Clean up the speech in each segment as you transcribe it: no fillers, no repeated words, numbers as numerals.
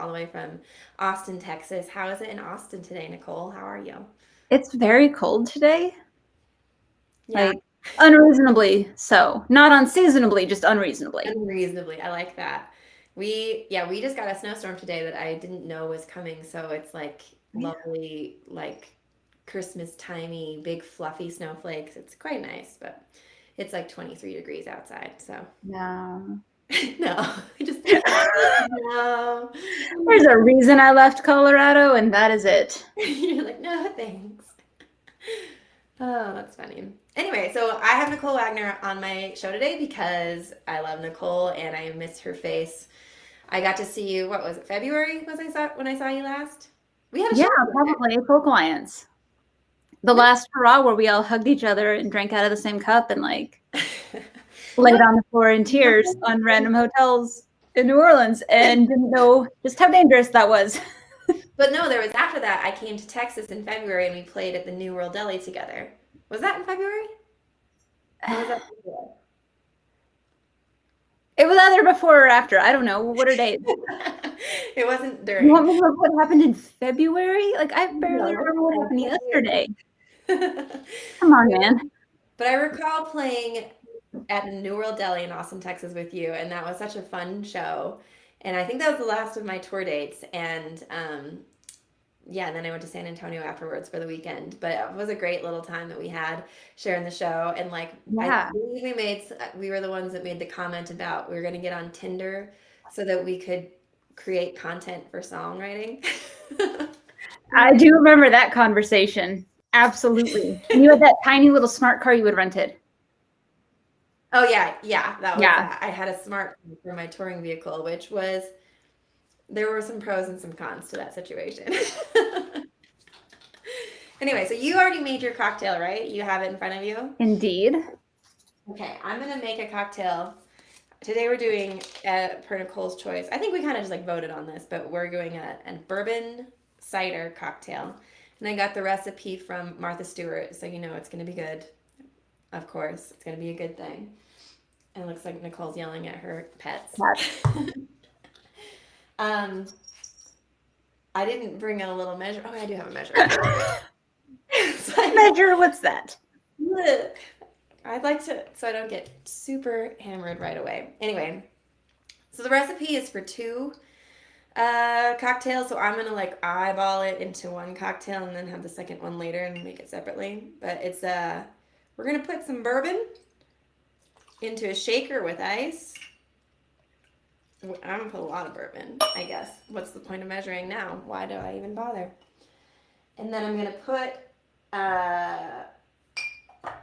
all the way from Austin, Texas. How is it in Austin today, Nichole? How are you? It's very cold today. Yeah, Like unreasonably so. Not unseasonably, just unreasonably. unreasonably. I like that. We just got a snowstorm today that I didn't know was coming, so it's like Yeah. lovely, like Christmas timey, big fluffy snowflakes. It's quite nice, but it's like 23 degrees outside, so No. no, I just no. There's a reason I left Colorado, and that is it. You're like, no, thanks. Oh, that's funny. Anyway, so I have Nichole Wagner on my show today because I love Nichole and I miss her face. I got to see you, what was it, February was I saw when I saw you last? We had a Yeah, show together. probably Folk Alliance. The last hurrah where we all hugged each other and drank out of the same cup and like laid What? on the floor in tears on random hotels in New Orleans and didn't know just how dangerous that was. But no, there was after that. I came to Texas in February and we played at the New World Deli together. Was that in February? Or was that before? It was either before or after. I don't know. What are dates? It wasn't You during. want me to look what happened in February? Like I barely No, remember what no, happened yesterday. February. Come on, man. But I recall playing at New World Deli in Austin, Texas with you, and that was such a fun show. And I think that was the last of my tour dates. And yeah, and then I went to San Antonio afterwards for the weekend. But it was a great little time that we had sharing the show. And like, I Yeah. believe we were the ones that made the comment about we were going to get on Tinder so that we could create content for songwriting. I do remember that conversation. Absolutely. And you had that tiny little smart car you had rented. Oh yeah, yeah, that was Yeah. that. I had a smart for my touring vehicle, which was there were some pros and some cons to that situation. Anyway, so you already made your cocktail, right? You have it in front of you. Indeed. Okay, I'm gonna make a cocktail. Today we're doing per Nicole's choice. I think we kind of just like voted on this, but we're doing a bourbon cider cocktail. And I got the recipe from Martha Stewart, so you know it's gonna be good. Of course, it's gonna be a good thing. And it looks like Nicole's yelling at her pets. um, I didn't bring a little measure. Oh, I do have a measure. Measure, what's that? Look, I'd like to, so I don't get super hammered right away. Anyway, so the recipe is for two cocktails. So I'm gonna like eyeball it into one cocktail and then have the second one later and make it separately. But it's we're gonna put some bourbon into a shaker with ice. I'm gonna put a lot of bourbon, I guess. What's the point of measuring now? Why do I even bother? And then I'm gonna put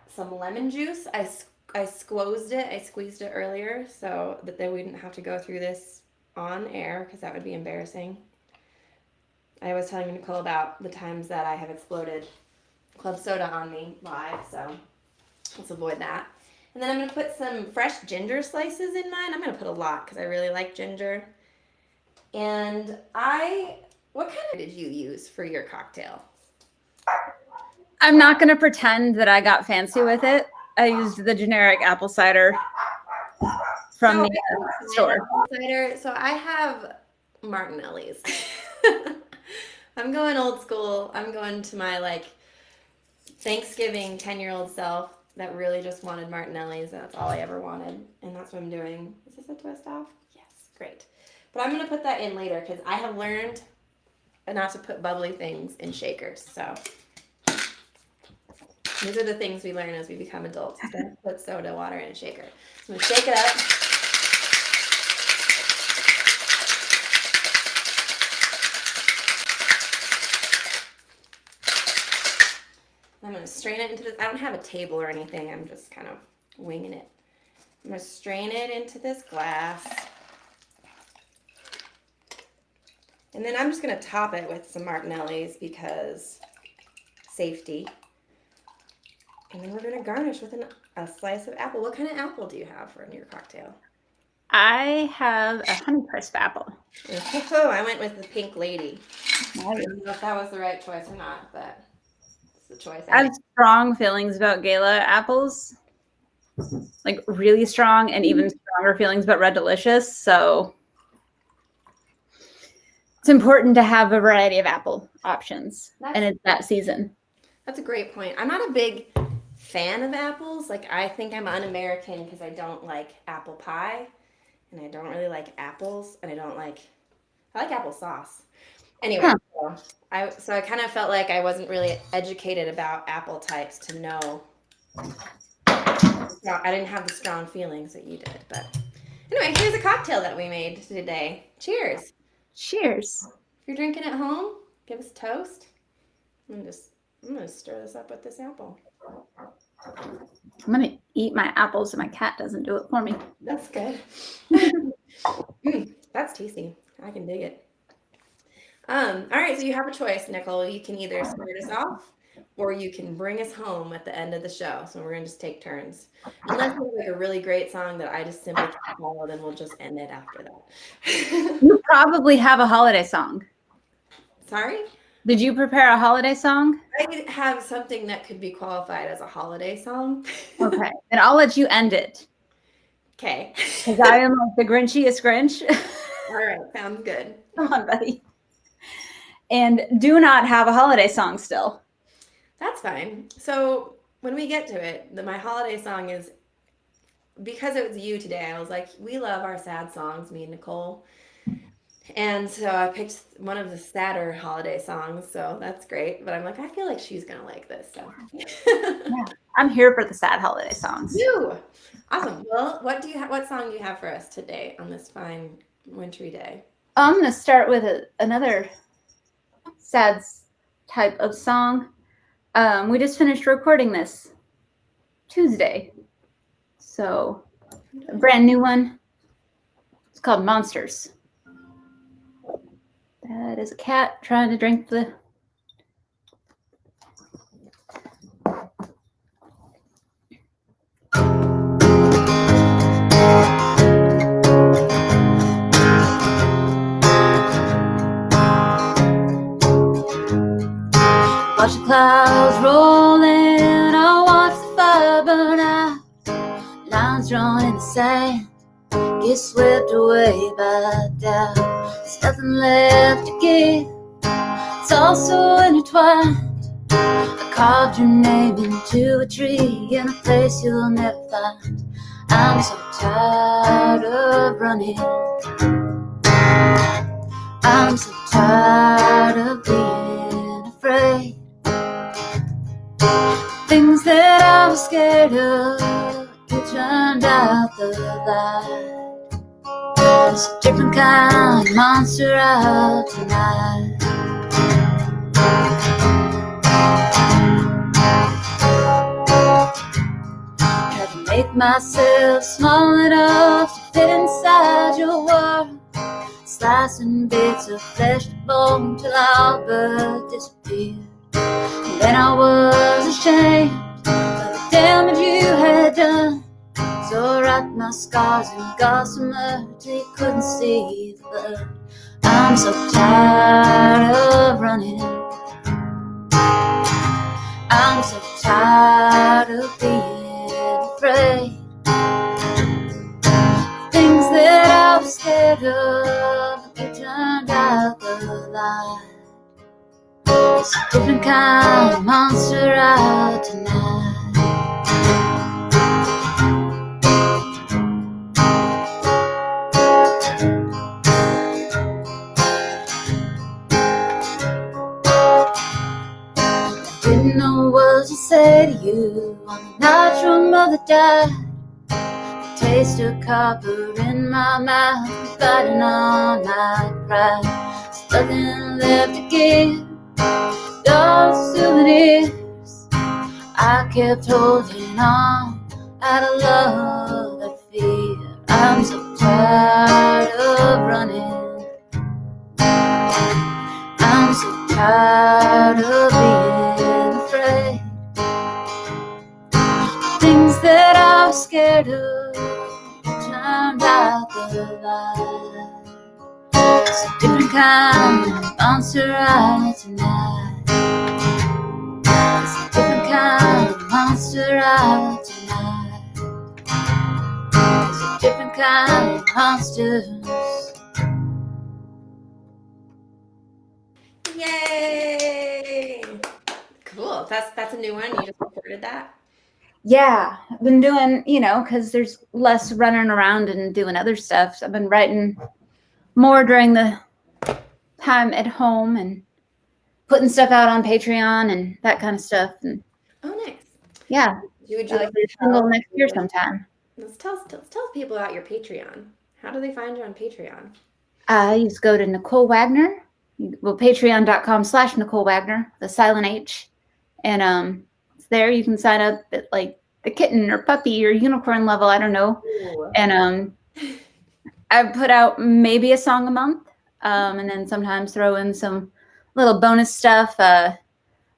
some lemon juice. I squeezed it. I squeezed it earlier so that they wouldn't have to go through this on air because that would be embarrassing. I was telling Nichole about the times that I have exploded club soda on me live, so let's avoid that. And then I'm gonna put some fresh ginger slices in mine. I'm gonna put a lot because I really like ginger. And what kind of did you use for your cocktail? I'm not going to pretend that I got fancy with it. I used the generic apple cider from No, the store. cider. So I have Martinelli's. I'm going old school. I'm going to my like Thanksgiving 10-year-old self that really just wanted Martinelli's. That's all I ever wanted. And that's what I'm doing. Is this a twist off? Yes, great. But I'm going to put that in later because I have learned not to put bubbly things in shakers. So these are the things we learn as we become adults. To put soda water in a shaker. So I'm going to shake it up. I'm going to strain it into this. I don't have a table or anything. I'm just kind of winging it. I'm going to strain it into this glass. And then I'm just going to top it with some Martinelli's because safety. And then we're going to garnish with a slice of apple. What kind of apple do you have for in your cocktail? I have a Honeycrisp apple. Oh, I went with the pink lady. Nice. I don't know if that was the right choice or not, but it's the choice I have strong feelings about Gala apples. Like really strong and even stronger feelings about Red Delicious. So important to have a variety of apple options, and it's that season. That's a great point. I'm not a big fan of apples. Like, I think I'm un-American because I don't like apple pie, and I don't really like apples, and I like applesauce. Anyway, Huh. so I kind of felt like I wasn't really educated about apple types to know. No, I didn't have the strong feelings that you did. But anyway, here's a cocktail that we made today. Cheers. Cheers. If you're drinking at home, give us a toast. I'm gonna stir this up with this apple. I'm gonna eat my apples so my cat doesn't do it for me. That's good. That's tasty. I can dig it. All right, so you have a choice, Nichole. You can either start us off, or you can bring us home at the end of the show. So we're gonna just take turns. Unless you have like a really great song that I just simply can't follow, then we'll just end it after that. You probably have a holiday song. Sorry? Did you prepare a holiday song? I have something that could be qualified as a holiday song. Okay, then I'll let you end it. Okay. Because I am like the Grinchiest Grinch. All right, sounds good. Come on, buddy. And do not have a holiday song still. That's fine. So when we get to it, my holiday song is, because it was you today, I was like, we love our sad songs, me and Nichole. And so I picked one of the sadder holiday songs, so that's great. But I'm like, I feel like she's gonna like this. So Yeah, I'm here for the sad holiday songs. you awesome. Well, what song do you have for us today on this fine wintry day? I'm gonna start with another sad type of song. We just finished recording this Tuesday, so a brand new one. It's called Monsters. That is a cat trying to drink the. Watch the clouds rolling, I watch the fire burn out. Lines drawn in the sand, get swept away by doubt. There's nothing left to give, it's all so intertwined. I carved your name into a tree in a place you'll never find. I'm so tired of running, I'm so tired of being afraid. Things that I was scared of, you turned out the light. There's a different kind of monster out tonight. Tried to make myself small enough to fit inside your world, slicing bits of flesh to bone till all but disappeared. And then I was ashamed of the damage you had done, so I wrapped my scars in gossamer till you couldn't see the blood. I'm so tired of running, I'm so tired of being afraid. Things that I was scared of, you turned out the light. It's a different kind of monster out tonight. I didn't know what to say to you on the night your mother died. The taste of copper in my mouth, biting on my pride. There's nothing left to give, those souvenirs I kept holding on out of love and fear. I'm so tired of running, I'm so tired of being afraid. Things that I was scared of turned out the light. It's a different kind of monster out tonight. It's a different kind of monster out tonight. It's a different kind of monsters. Yay! Cool. That's a new one. You just recorded that? Yeah, I've been doing, because there's less running around and doing other stuff. So I've been writing more during the time at home and putting stuff out on Patreon and that kind of stuff. And Oh, nice. yeah, Would you like be to a single tell next year sometime. Let's tell people about your Patreon. How do they find you on Patreon? You just go to Nichole Wagner. Patreon.com/Nichole Wagner, the silent H. And it's there. You can sign up at like the kitten or puppy or unicorn level. I don't know. Ooh. And I put out maybe a song a month. And then sometimes throw in some little bonus stuff,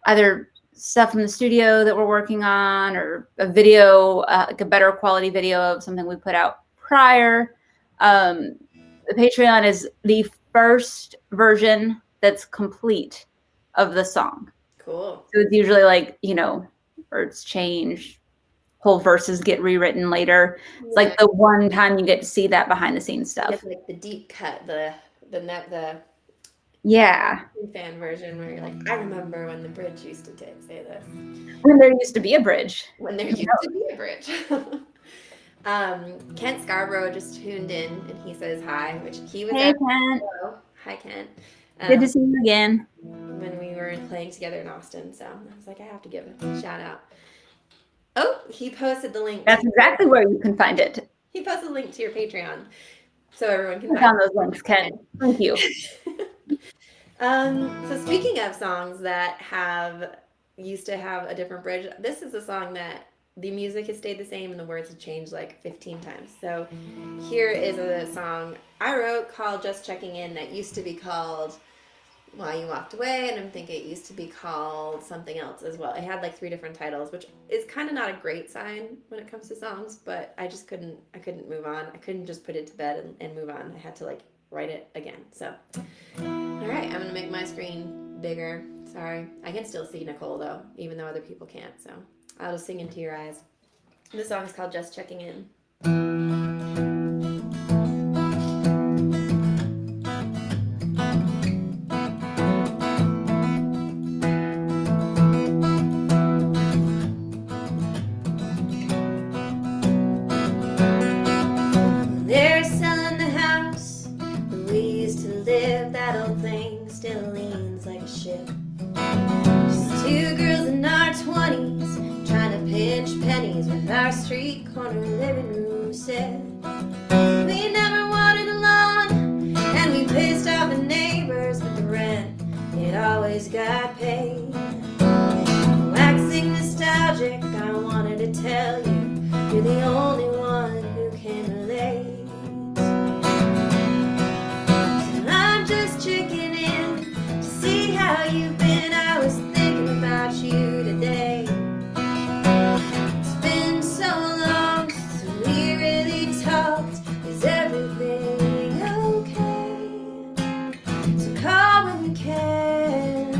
either stuff from the studio that we're working on or a video, like a better quality video of something we put out prior. The Patreon is the first version that's complete of the song. Cool. So it's usually like, words change, whole verses get rewritten later. It's like the one time you get to see that behind the scenes stuff. It's like the deep cut, the fan version where you're like, I remember when the bridge used to say this. When there used to be a bridge. When there used to be a bridge. Kent Scarborough just tuned in and he says hi, which he was Hey, at. Kent. Hello. Hi, Kent. Good to see you again. When we were playing together in Austin, so I was like, I have to give a shout out. Oh, he posted the link. That's exactly where you can find it. He posted the link to your Patreon, so everyone can find those links, Kent. Thank you. So speaking of songs that used to have a different bridge, this is a song that the music has stayed the same and the words have changed like 15 times. So here is a song I wrote called Just Checking In that used to be called Why You Walked Away, and I think it used to be called something else as well. It had like 3 different titles, which is kind of not a great sign when it comes to songs, but I couldn't move on. I couldn't just put it to bed and move on. I had to like write it again. So, all right, I'm gonna make my screen bigger. Sorry, I can still see Nichole though, even though other people can't. So I'll just sing into your eyes. This song is called Just Checking In. They're selling the house where we used to live. That old thing still leans like a ship. Just 2 girls in our 20s trying to pinch pennies with our street corner living room set. We never wanted a lawn and we pissed off the neighbors, but the rent, it always got paid. Waxing nostalgic, I wanted to tell you, you're the only one who can relate. So I'm just checking in to see how you've been. I was thinking about you today. It's been so long since we really talked. Is everything okay? So call when you can.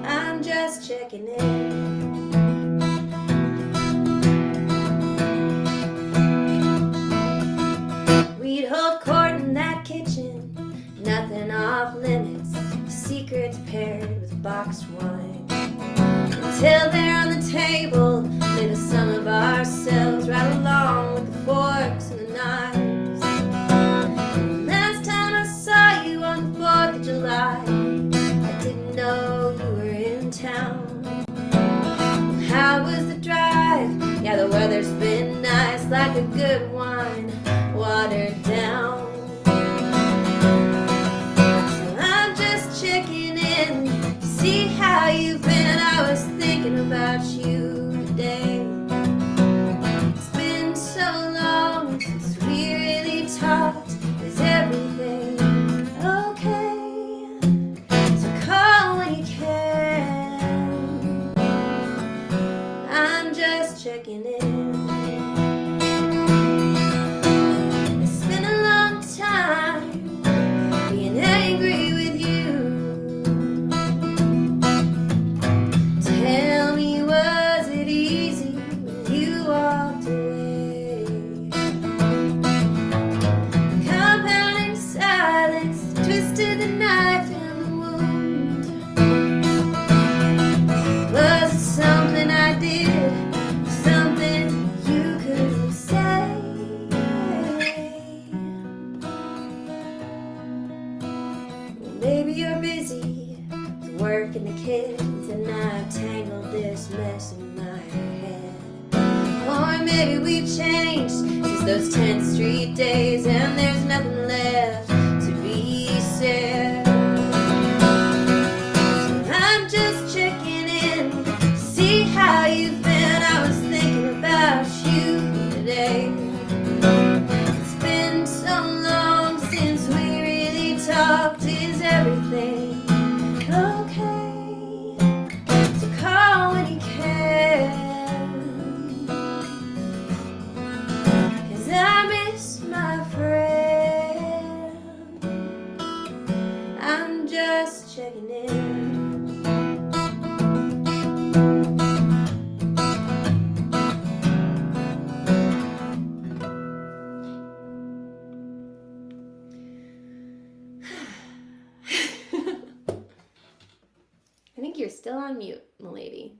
I'm just checking in. We'd hold court in that kitchen, nothing off limits, secrets paired with boxed wine. Until there on the table, made a sum of ourselves, right along with the forks and the knives. And last time I saw you on the 4th of July, I didn't know you were in town. How was the drive? Yeah, the weather's been nice, like a good wine, watered down. So I'm just checking in to see how you've been. I was thinking about you today. It's been so long since we Maybe you're busy with work and the kids, and I've tangled this mess in my head. Or maybe we've changed since those 10th Street days, and there's nothing left to be said. So I'm just checking in to see how you've been. I was thinking about you today. It's been so long since we really talked. Is everything okay? So call when you can, 'cause I miss my friend. I'm just checking in. I think you're still on mute, m'lady.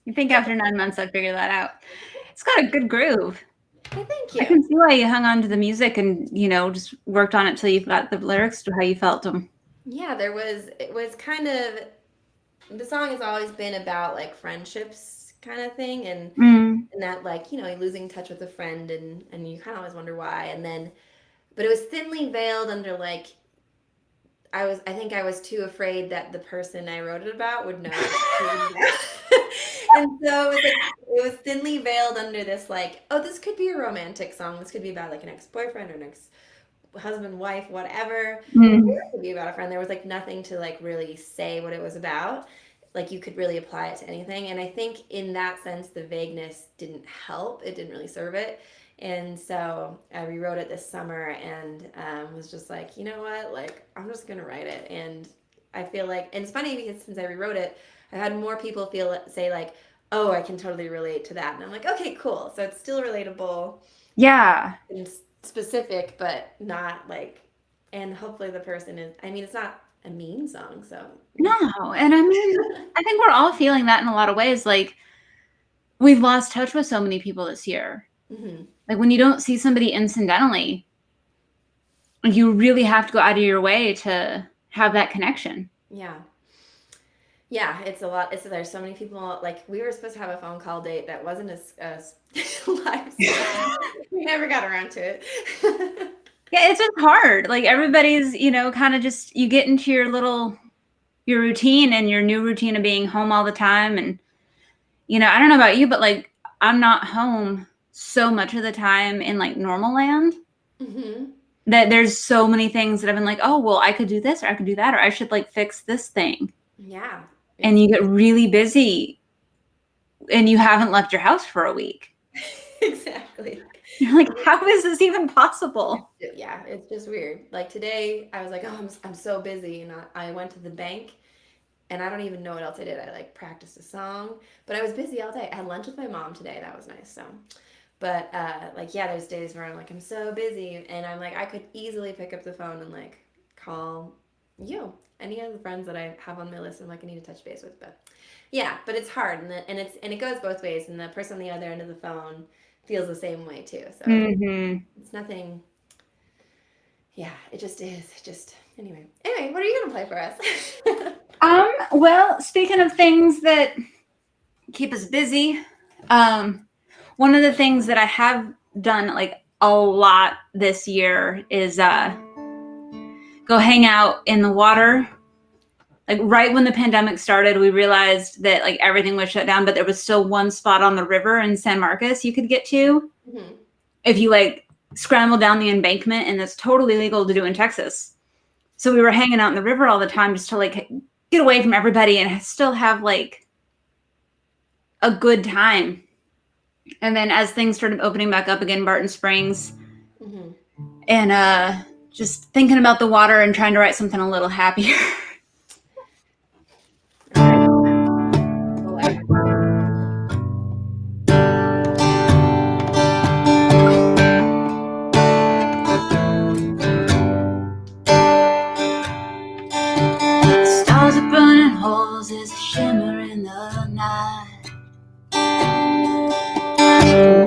You think after 9 months I'd figure that out? It's got a good groove. Hey, thank I you. can see why you hung on to the music and, just worked on it till you got the lyrics to how you felt them. Yeah, it was kind of, the song has always been about like friendships kind of thing, and that, like, you're losing touch with a friend, and you kind of always wonder why, and then, but it was thinly veiled under like, I think I was too afraid that the person I wrote it about would know. And so it was thinly veiled under this like, oh, this could be a romantic song. This could be about like an ex-boyfriend or an ex-husband, wife, whatever. Or it could be about a friend. There was like nothing to like really say what it was about. Like you could really apply it to anything. And I think in that sense, the vagueness didn't help. It didn't really serve it. And so I rewrote it this summer and was just like, you know what? Like, I'm just going to write it. And I feel like, and it's funny because since I rewrote it, I had more people say like, oh, I can totally relate to that. And I'm like, okay, cool. So it's still relatable. Yeah. And specific, but not like, and hopefully the person is, I mean, it's not a mean song. So. No. And I mean, I think we're all feeling that in a lot of ways. Like, we've lost touch with so many people this year. Mm-hmm. Like when you don't see somebody incidentally, you really have to go out of your way to have that connection. Yeah. Yeah, it's a lot. There's so many people. Like we were supposed to have a phone call date that wasn't as live. We never got around to it. Yeah, it's just hard. Like everybody's, kind of just, you get into your routine and your new routine of being home all the time. And, I don't know about you, but like I'm not home so much of the time in like normal land that there's so many things that I've been like, oh, well, I could do this or I could do that, or I should like fix this thing. Yeah. And you get really busy and you haven't left your house for a week. Exactly. You're like, how is this even possible? Yeah, it's just weird. Like today I was like, oh, I'm so busy. And I went to the bank and I don't even know what else I did. I like practiced a song, but I was busy all day. I had lunch with my mom today. That was nice. So, but like, yeah, there's days where I'm like, I'm so busy. And I'm like, I could easily pick up the phone and like call any of the friends that I have on my list. I'm like, I need to touch base with, but yeah, but it's hard. And it goes both ways. And the person on the other end of the phone feels the same way too. So it's nothing. Yeah, it just is. Anyway, what are you going to play for us? Well, speaking of things that keep us busy, one of the things that I have done like a lot this year is go hang out in the water. Like right when the pandemic started, we realized that like everything was shut down, but there was still one spot on the river in San Marcos you could get to if you like scramble down the embankment, and it's totally legal to do in Texas. So we were hanging out in the river all the time just to like get away from everybody and still have like a good time. And then as things started opening back up again, Barton Springs, and just thinking about the water and trying to write something a little happier. Stars are burning holes, there's a shimmer in the night.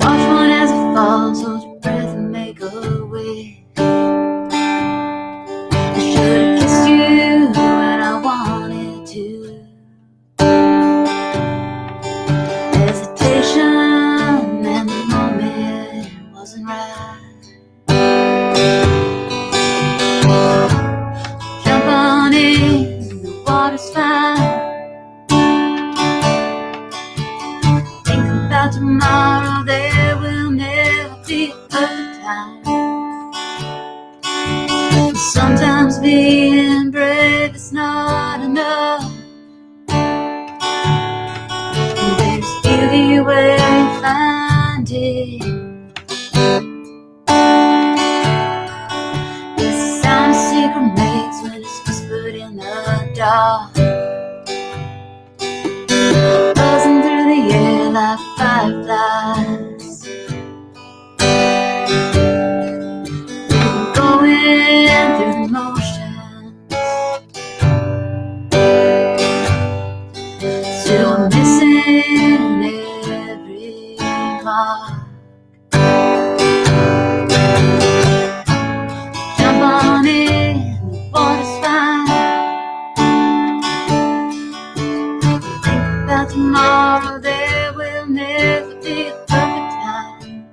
Watch one as it falls, hold your breath and make a wish. Sometimes being brave is not enough. There's beauty where you find it. The sound a secret makes when it's whispered in the dark. Buzzing through the air like fireflies. Going through the motions. Still missing every mark. Jump on in, the water's fine. Think about tomorrow, there will never be a perfect time.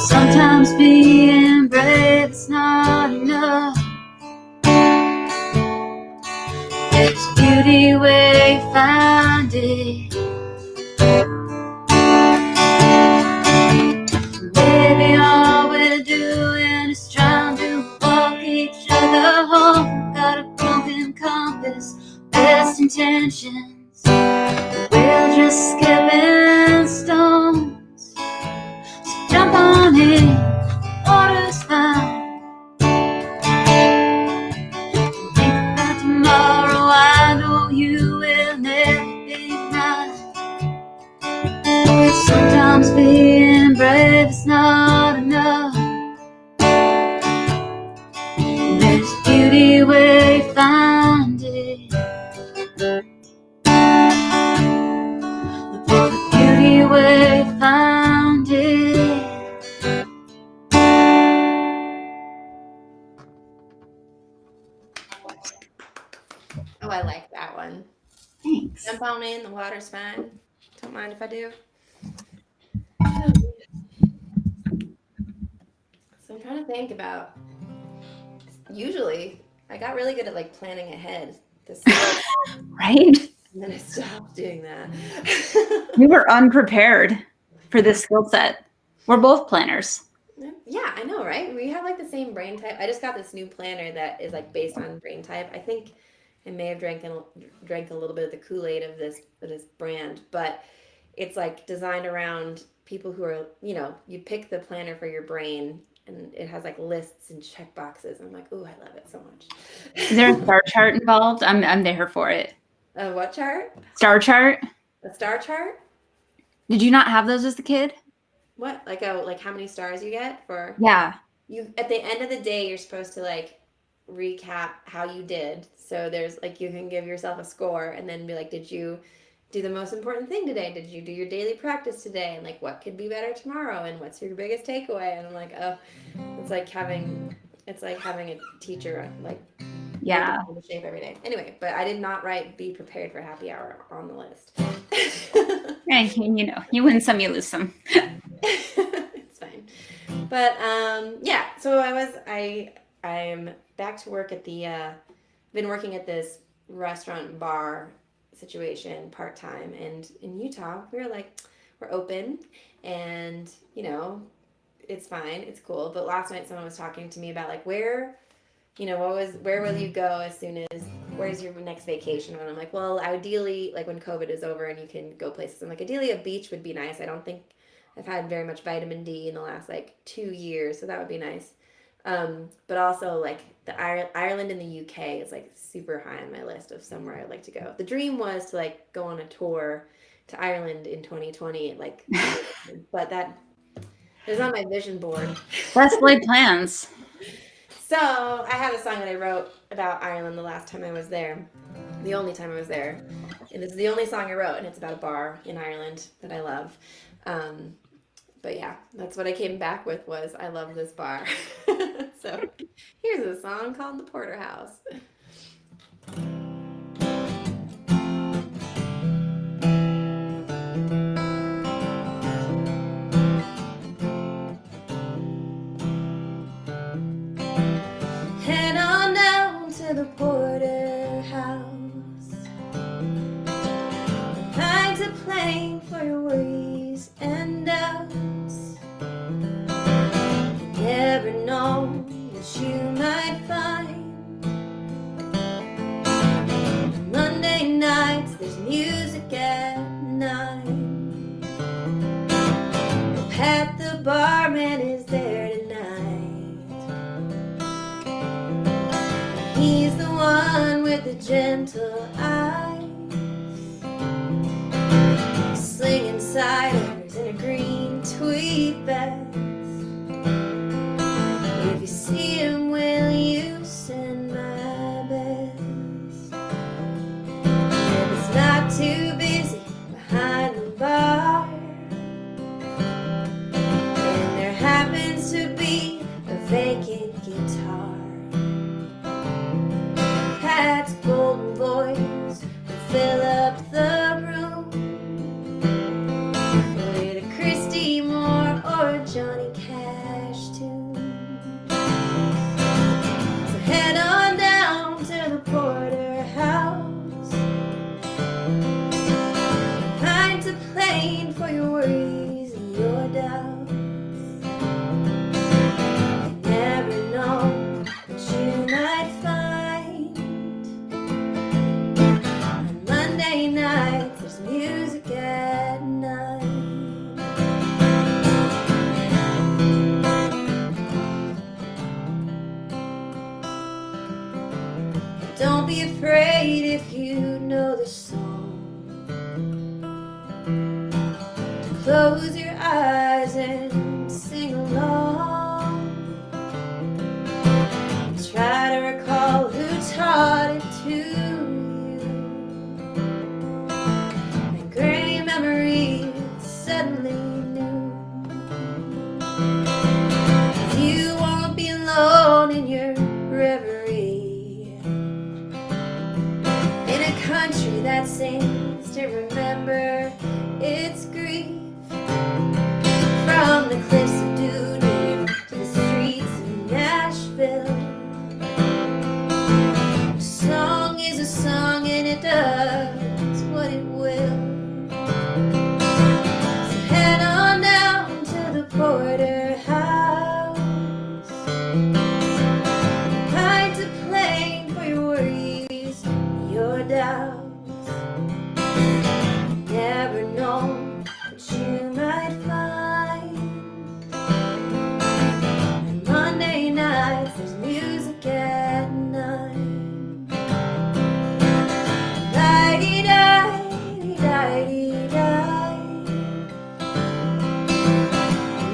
Sometimes being brave is not enough. There's beauty where you find it. Baby, all we're doing is trying to walk each other home. Got a broken compass, best intentions. We're just skipping stones. So jump on in, water's fine. Think about tomorrow, I know you will never be mine. Sometimes being brave is not enough. There's beauty where you find it. Look for the beauty where you found it. Oh, I like that one. Thanks. Jump on in, the water's fine. Don't mind if I do. So I'm trying to think about. Usually, I got really good at like planning ahead this year, Right? and then I stopped doing that. We were unprepared for this skill set. We're both planners. Yeah, I know, right? We have like the same brain type. I just got this new planner that is like based on brain type. I think I may have drank a little bit of the Kool-Aid of this brand, but it's like designed around people who are, you pick the planner for your brain, and it has like lists and check boxes. And I'm like, ooh, I love it so much. Is there a star chart involved? I'm there for it. A what chart? Star chart? A star chart? Did you not have those as a kid? What? Like how many stars you get for? Yeah. You at the end of the day, you're supposed to like recap how you did. So there's like you can give yourself a score and then be like, did you do the most important thing today? Did you do your daily practice today? And like what could be better tomorrow? And what's your biggest takeaway? And I'm like, oh, it's like having a teacher like Yeah. in the shape every day. Anyway, but I did not write be prepared for happy hour on the list. And you win some, you lose some. It's fine. But yeah, so I'm back to work at the been working at this restaurant bar situation part-time, and in Utah we're open, and it's fine, it's cool. But last night someone was talking to me about like where will you go as soon as where's your next vacation? And I'm like, well, ideally like when COVID is over and you can go places, I'm like, ideally a beach would be nice. I don't think I've had very much vitamin D in the last like 2 years, so that would be nice. But also like the Ireland and the UK is like super high on my list of somewhere I'd like to go. The dream was to like go on a tour to Ireland in 2020, like, but that is on my vision board. Best laid plans. So I have a song that I wrote about Ireland the last time I was there, the only time I was there, and it's the only song I wrote, and it's about a bar in Ireland that I love. But yeah, that's what I came back with was I love this bar. So here's a song called The Porterhouse. Head on down to the Porterhouse. Bags are plain for your worries and doubts. You never know He's the one with the gentle eyes, slinging ciders in a green tweed vest. If you see him, will you send my best? If it's not too busy behind the bar, and there happens to be a vacant guitar, Pat's golden voice will fill up the room with a Christy Moore or a Johnny Cash tune. So head on down to the porterhouse, find a plane for your worries and your doubts. You never know what you might find. On Monday nights there's music at night. Don't be afraid if you know the song. Close your eyes and sing along. Try to recall who taught it to you. And gray memories suddenly new. You won't be alone in your reverie, in a country that seems to remember its grief. From the cliffs of Dooney to the streets of Nashville, a song is a song and it does what it will. So head on down to the porterhouse, find a plane for your worries, your doubts. You never know what you might find. And Monday nights there's music at night. La-dee-da-dee-da-dee-da.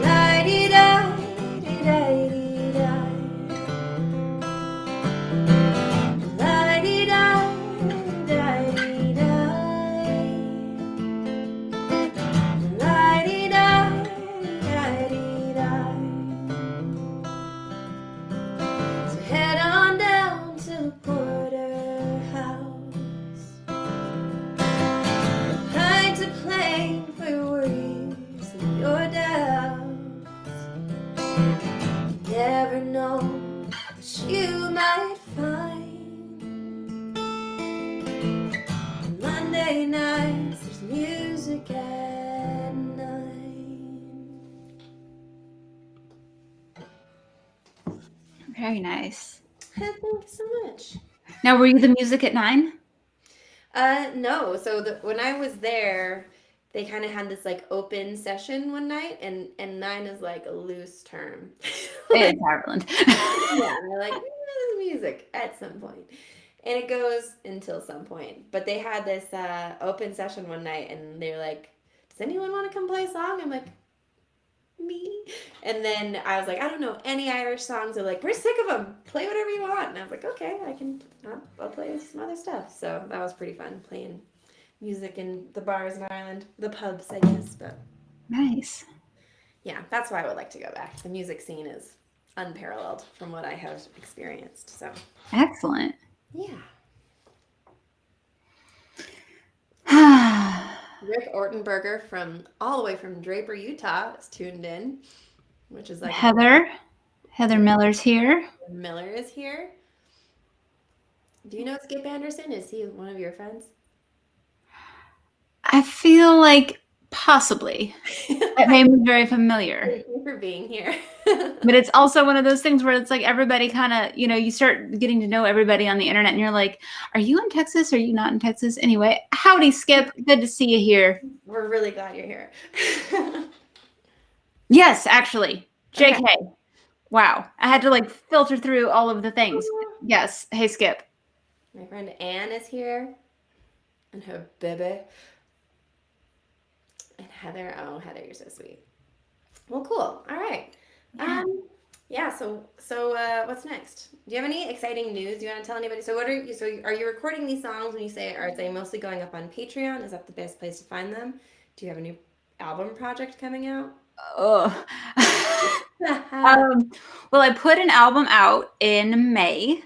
La-dee-da-dee-da-dee-da. La-dee-da-dee-da-dee-da. La-dee-da-dee-da-dee-da. So head on down to the porterhouse, find a plane for your worries and your doubts. You never know what you might find. On Monday nights there's music at night. Very nice. Thank you so much. Now, were you the music at 9? No. So when I was there, they kind of had this like open session one night, and 9 is like a loose term. It's Ireland. Yeah, and they're like, music at some point, and it goes until some point. But they had this open session one night, and they're like, "Does anyone want to come play a song?" I'm like, "Me." And then I was like, "I don't know any Irish songs." They're like, "We're sick of them. Play whatever you want." And I was like, "Okay, I'll play some other stuff." So that was pretty fun, playing music in the bars in Ireland, the pubs, I guess. But Nice. yeah, that's why I would like to go back. The music scene is unparalleled from what I have experienced. So Excellent. yeah. Rick Ortenberger from all the way from Draper, Utah is tuned in, which is like Heather Miller's here. Miller is here. Do you know Skip Anderson? Is he one of your friends? I feel like possibly. That name is very familiar. Thank you for being here. But it's also one of those things where it's like everybody kind of, you start getting to know everybody on the internet and you're like, are you in Texas? Are you not in Texas? Anyway, howdy, Skip. Good to see you here. We're really glad you're here. Yes, actually. JK. Okay. Wow. I had to like filter through all of the things. Yes. Hey, Skip. My friend Anne is here, and her baby. And Heather. Oh, Heather, you're so sweet. Well, cool. All right. Yeah. Yeah. So what's next? Do you have any exciting news you want to tell anybody? So what are you? So are you recording these songs when you say are they mostly going up on Patreon? Is that the best place to find them? Do you have a new album project coming out? Oh. Well, I put an album out in May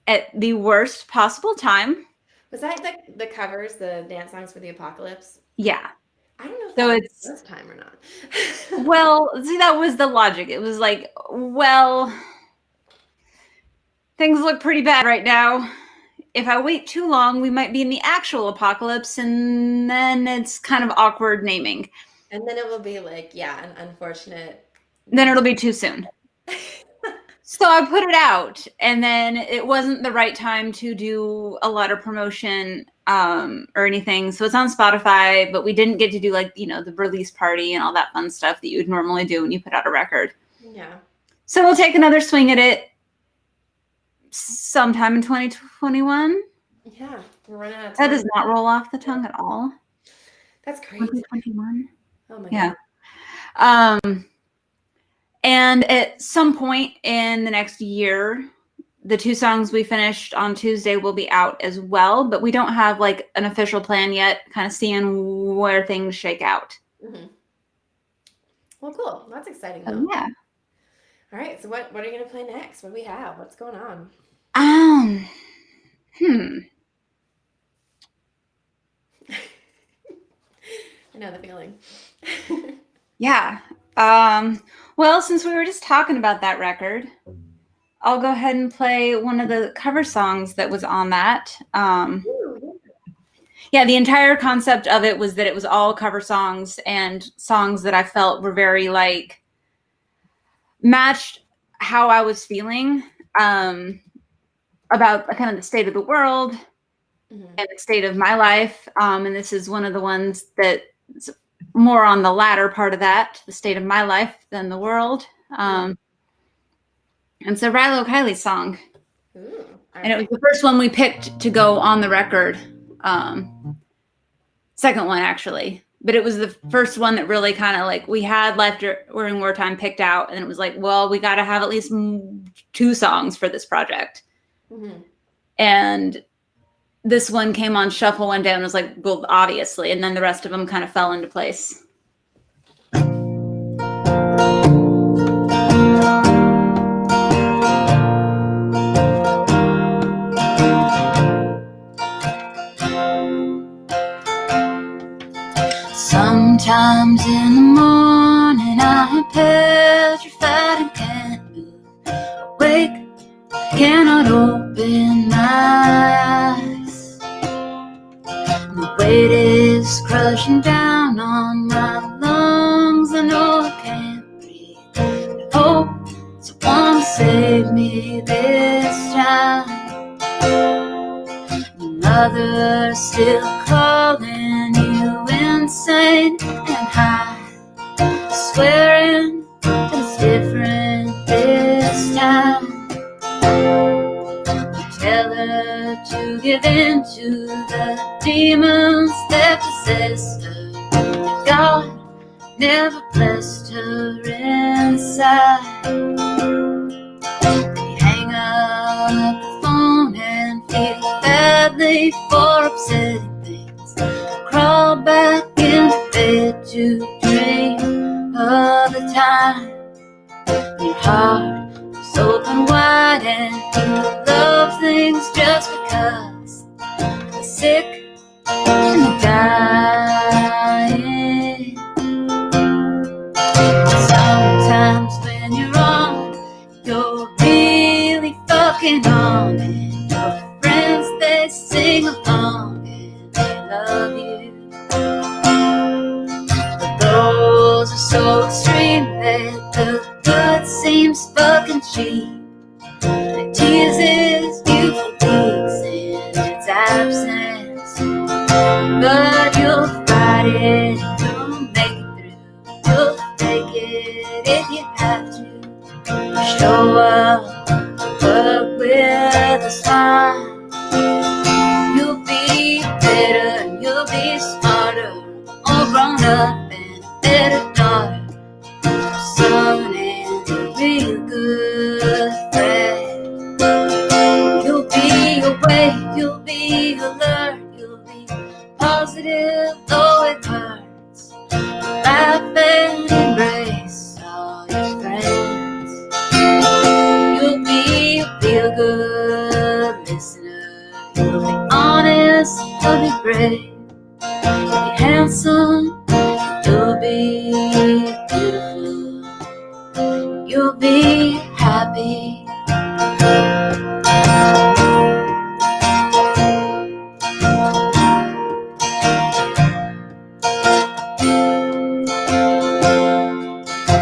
at the worst possible time. Was that the covers, the dance songs for the apocalypse? Yeah. I don't know if So that was it's this time or not. well, see, that was the logic. It was like, well, things look pretty bad right now. If I wait too long, we might be in the actual apocalypse, and then it's kind of awkward naming. And then it will be like, yeah, an unfortunate. Then it'll be too soon. So I put it out, and then it wasn't the right time to do a lot of promotion or anything. So it's on Spotify, but we didn't get to do like, the release party and all that fun stuff that you would normally do when you put out a record. Yeah. So we'll take another swing at it sometime in 2021. Yeah. We're running out of That time. does not roll off the tongue at all. That's crazy. 2021. Oh my Yeah. God. And at some point in the next year, the 2 songs we finished on Tuesday will be out as well, but we don't have like an official plan yet, kind of seeing where things shake out. Mm-hmm. Well, cool. That's exciting. So, yeah. All right. So what are you going to play next? What do we have? What's going on? I know the feeling. Yeah. Well, since we were just talking about that record, I'll go ahead and play one of the cover songs that was on that. Yeah, the entire concept of it was that it was all cover songs and songs that I felt were very like matched how I was feeling about kind of the state of the world and the state of my life. And this is one of the ones that's more on the latter part of that, the state of my life than the world. And it's a Rilo Kiley song. Ooh, and it was the first one we picked to go on the record. Second one, actually. But it was the first one that really kind of like we had Life During Wartime picked out. And it was like, well, we got to have at least 2 songs for this project. Mm-hmm. And this one came on shuffle one day and was like, well, obviously. And then the rest of them kind of fell into place. Sometimes in the morning I'm petrified and can't move. Awake, cannot open my eyes. The weight is crushing down on my lungs. I know I can't breathe. I hope someone will save me this time. Your mother's still calling you insane and high, swearing that it's different this time. You tell her to give in to the demons that possess her. That God never blessed her inside. Then you hang up the phone and feel badly for upsetting things. Crawl back into bed to dream of the time your heart was open wide and you love things just because you're sick and dying. Sometimes when you're on, you're really fucking on, and your friends they sing along and they love you. But those are so extreme that the good seems fucking cheap. The tears is beautiful weeks in its absence, but you'll fight it, you'll make it through, you'll take it if you have to. Show up, will smile. You'll be better and you'll be smarter, all grown up and a better daughter, son and a real good friend. You'll be awake, you'll be alert, you'll be positive though it hurts. Laugh and embrace all your friends. You'll be a real good listener. You'll be honest, you'll be brave, you'll be handsome, you'll be beautiful, you'll be happy.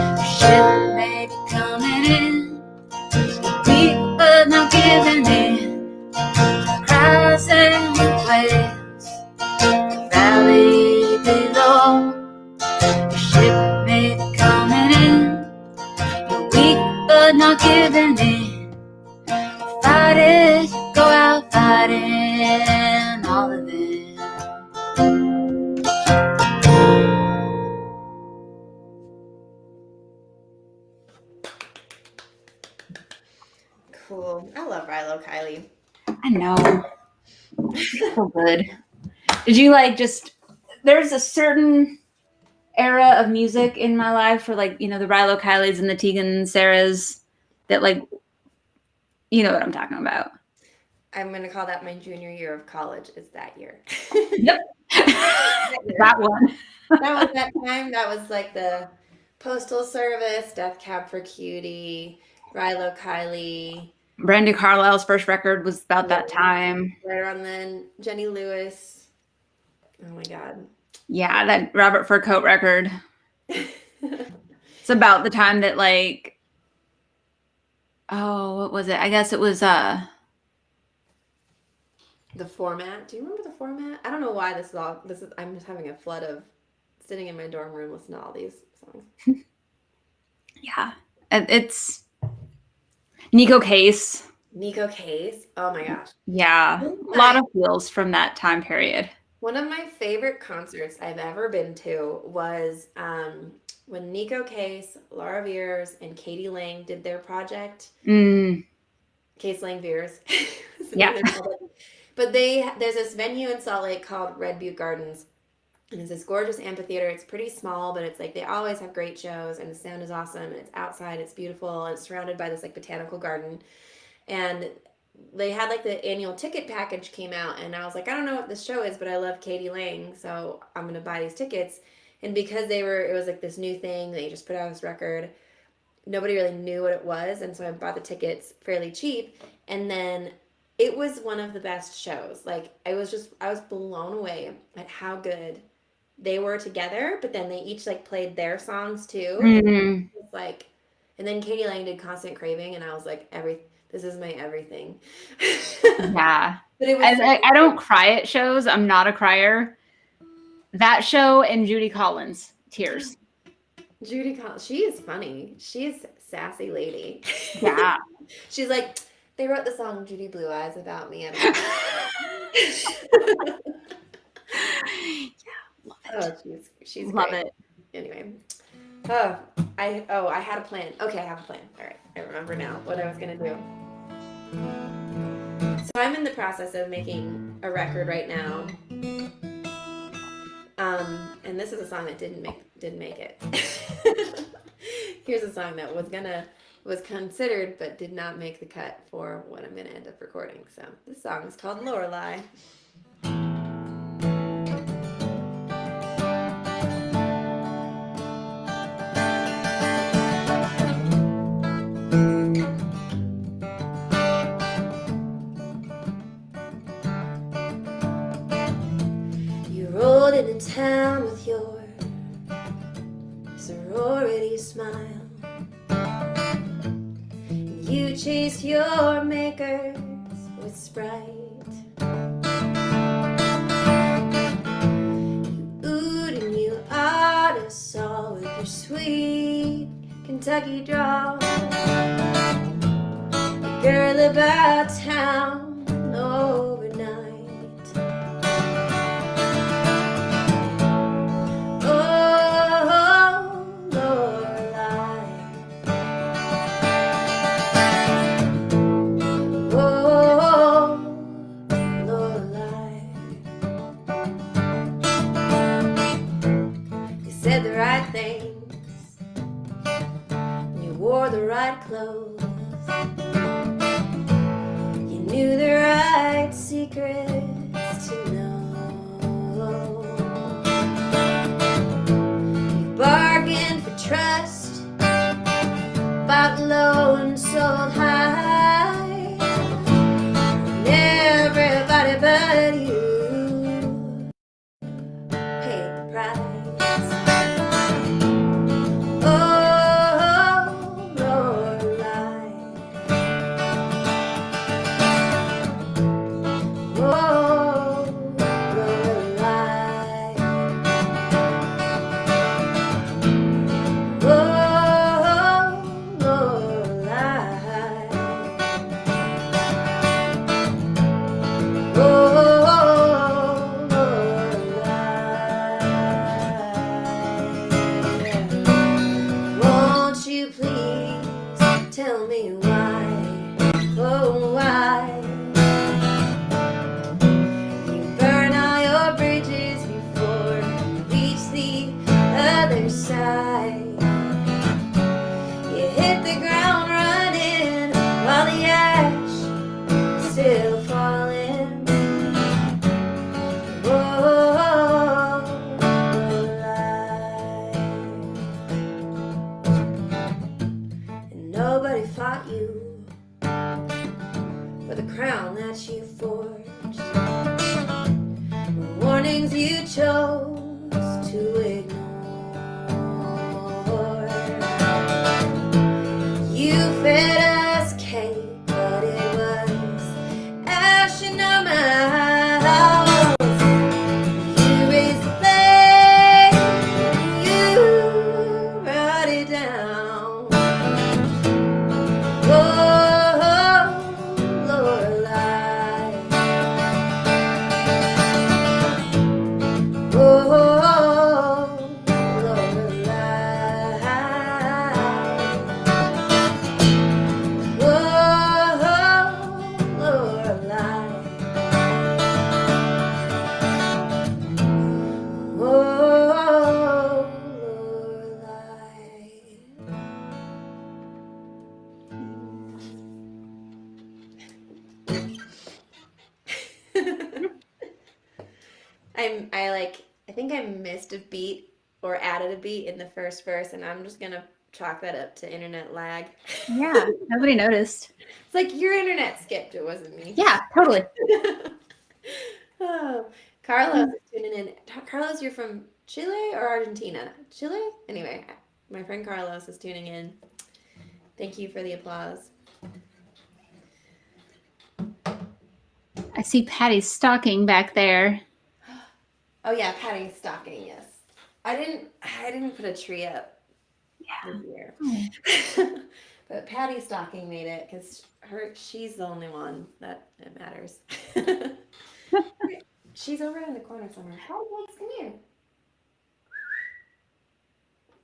Your ship may be coming in, weak but not giving in. Cries and waves, the valley below. Your ship may be coming in, you're weak but not giving in. Fight it, go out fighting all of it. Cool. I love Rilo Kiley. I know. So good. Did you like just, there's a certain era of music in my life for like, you know, the Rilo Kileys and the Tegan Sarahs that like, you know what I'm talking about. I'm going to call that my junior year of college is that year. Yep. That one. That was that time. That was like the Postal Service, Death Cab for Cutie, Rilo Kiley. Brandy Carlisle's first record was about that time. Right around then. Jenny Lewis. Oh my God. Yeah, that Robert Fur Coat record. It's about the time that like, oh, what was it? I guess it was The Format. Do you remember The Format? I don't know why this is I'm just having a flood of sitting in my dorm room listening to all these songs. yeah. It's Nico Case. Nico Case. Oh my gosh. Yeah. A lot of feels from that time period. One of my favorite concerts I've ever been to was when Nico Case, Laura Veers, and Katie Lang did their project. Case Lang Veers. Yeah. But there's this venue in Salt Lake called Red Butte Gardens. And it's this gorgeous amphitheater. It's pretty small, but it's like they always have great shows and the sound is awesome. And it's outside, it's beautiful, and it's surrounded by this like botanical garden. And they had like the annual ticket package came out, and I was like, I don't know what this show is, but I love Katie Lang, so I'm gonna buy these tickets. And because it was like this new thing, they just put out this record, nobody really knew what it was, and so I bought the tickets fairly cheap. And then it was one of the best shows. Like I was blown away at how good they were together, but then they each like played their songs too. It's like, and then Katie Lang did Constant Craving, and I was like, this is my everything. Yeah. But it was I don't cry at shows. I'm not a crier. That show and Judy Collins, tears. Judy Collins, she is funny. She's a sassy lady. Yeah. She's like, they wrote the song Judy Blue Eyes about me. Oh, she's love great. it. Anyway. I had a plan. Okay, I have a plan. All right. I remember now what I was going to do. So I'm in the process of making a record right now. And this is a song that didn't make it. Here's a song that was considered but did not make the cut for what I'm going to end up recording. So this song is called Lorelei. In town with your sorority smile, you chase your makers with Sprite. You oohed and you ought us all with your sweet Kentucky drawl. girl about town overnight. Oh, Lorelei. Oh, Lorelei. You said the right things, you wore the right clothes, you knew the right secrets to know. You bargained for trust, bought low and sold high, and everybody but you paid the price. Oh, Lorelei. Oh, Lorelei. Oh, Lorelei. Oh, Lorelei. Won't you please tell me why? Oh, why? You burn all your bridges before you reach the other side. You hit the ground running while the ash is still falling. Oh, Lorelei. And nobody fought you for the crown that you forged. The warnings you chose to ignore. You fed us cake, but it was ash in our mouths. You raised the flame, you brought it down. Oh, Lorelei. Oh, Lorelei. Oh, Lorelei. Oh, Lorelei. I think I missed a beat or added a beat in the first verse, and I'm just gonna chalk that up to internet lag. Yeah, nobody noticed. It's like your internet skipped, it wasn't me. Yeah, totally. Oh, Carlos is tuning in. Carlos, you're from Chile or Argentina? Chile? Anyway, my friend Carlos is tuning in. Thank you for the applause. I see Patty's stocking back there. Oh yeah, Patty's stocking, yes. I didn't put a tree up this year. But Patty's stocking made it because she's the only one that it matters. She's over in the corner somewhere. Patty, Legs, come here.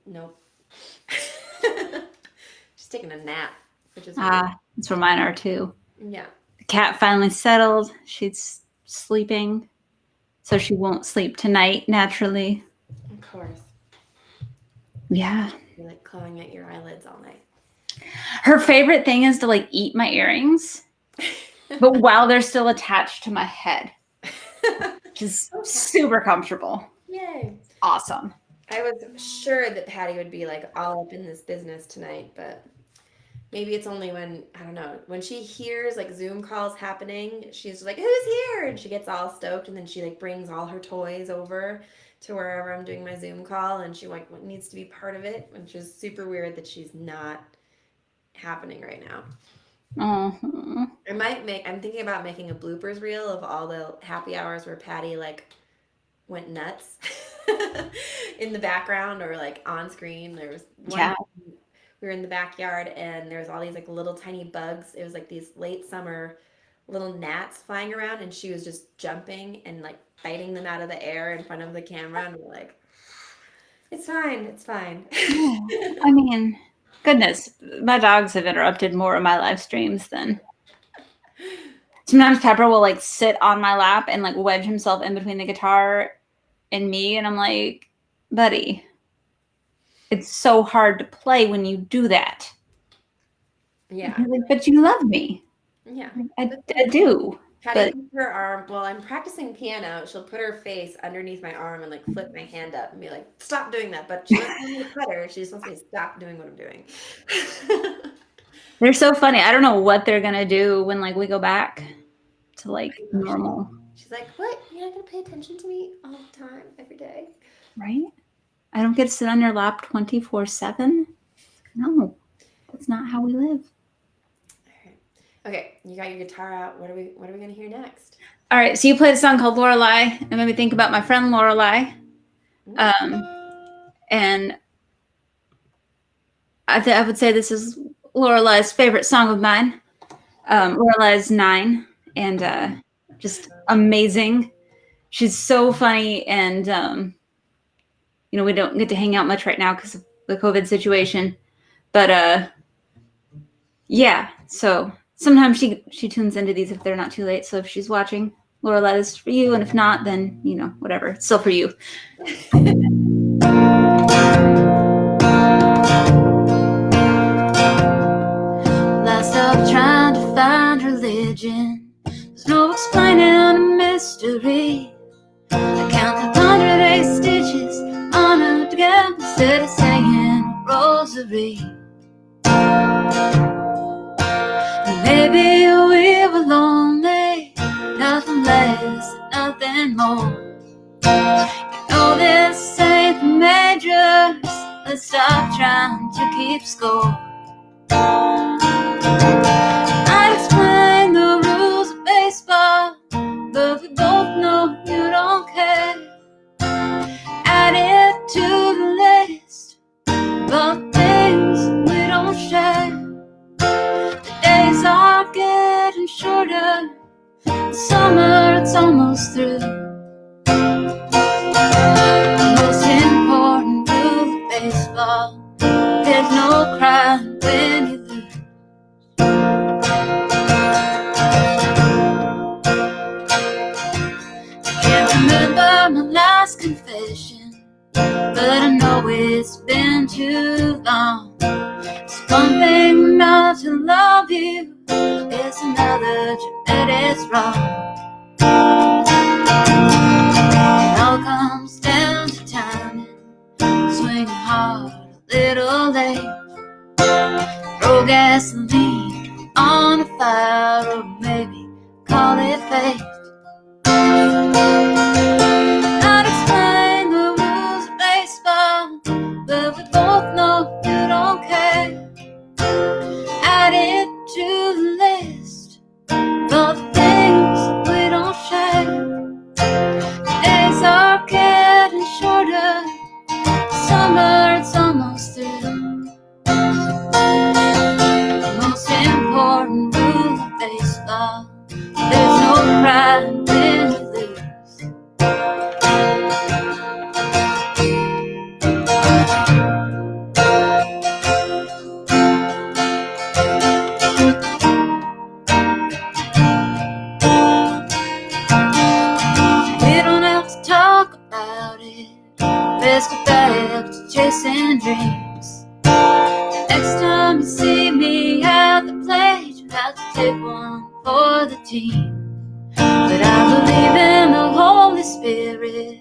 Nope. She's taking a nap, which is weird. That's where mine are too. Yeah. The cat finally settled. She's sleeping. So she won't sleep tonight, naturally. Of course. Yeah. You're like clawing at your eyelids all night. Her favorite thing is to like eat my earrings, but while they're still attached to my head, which is super comfortable. Yay. Awesome. I was sure that Patty would be like all up in this business tonight, but maybe it's only when, I don't know, when she hears like Zoom calls happening, she's like, who's here? And she gets all stoked, and then she like brings all her toys over to wherever I'm doing my Zoom call, and she like needs to be part of it, which is super weird that she's not happening right now. Uh-huh. I'm thinking about making a bloopers reel of all the happy hours where Patty like went nuts in the background or like on screen. There was one we were in the backyard and there was all these like little tiny bugs. It was like these late summer little gnats flying around, and she was just jumping and like biting them out of the air in front of the camera, and we're like, it's fine, it's fine. I mean, goodness, my dogs have interrupted more of my live streams than. Sometimes Pepper will like sit on my lap and like wedge himself in between the guitar and me, and I'm like, buddy, it's so hard to play when you do that. Yeah. Like, but you love me. Yeah. I do. Patty puts her arm, while I'm practicing piano, she'll put her face underneath my arm and like flip my hand up and be like, stop doing that. But she doesn't want me to cut her. She just wants me to stop doing what I'm doing. They're so funny. I don't know what they're going to do when like we go back to like normal. She's like, what? You're not going to pay attention to me all the time, every day? Right? I don't get to sit on your lap 24/7. No, that's not how we live. Okay, you got your guitar out. What are we gonna hear next? All right, so you played a song called Lorelei. It made me think about my friend Lorelei. And I would say this is Lorelei's favorite song of mine. Lorelei's 9, and just amazing. She's so funny, and we don't get to hang out much right now because of the COVID situation. But yeah, so sometimes she tunes into these if they're not too late. So if she's watching, Lorelei, this is for you. And if not, then, whatever. It's still for you. Last up trying to find religion. There's no explaining a mystery. I count 108 stitches on a together instead of saying a rosary. Maybe we were lonely, nothing less, nothing more. This ain't the majors. Let's stop trying to keep score. I'd explain the rules of baseball, but we both know you don't care. Add it to the list of all the things we don't share. Days are getting shorter. Summer, it's almost through. The most important rule of baseball: there's no crying when you lose. I can't remember my last confession, but I know it's been too long. It's one thing not to love you, it's another to admit it's wrong. It all comes down to timing, swinging hard, a little late. Throw gasoline on a fire, or maybe call it fate. I'd explain the rules of baseball, but we both know you don't care. Add it to the list of all the things we don't share. Days are getting shorter. Summer, it's almost through. The most important rule of baseball: there's no pride when you lose. Let's get back to chasing dreams. Next time you see me at the plate, you have to take one for the team. But I believe in the Holy Spirit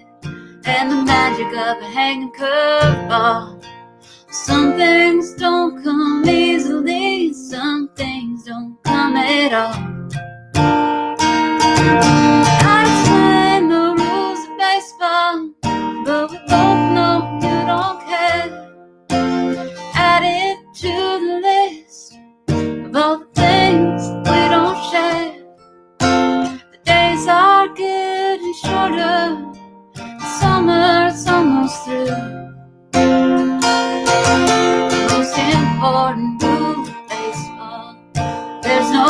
and the magic of a hanging curveball. Some things don't come easily, some things don't come at all. I explain the rules of baseball, but we both know you don't care. Add it to the list of all the things we don't share. The days are getting shorter. Summer, it's almost through. The most important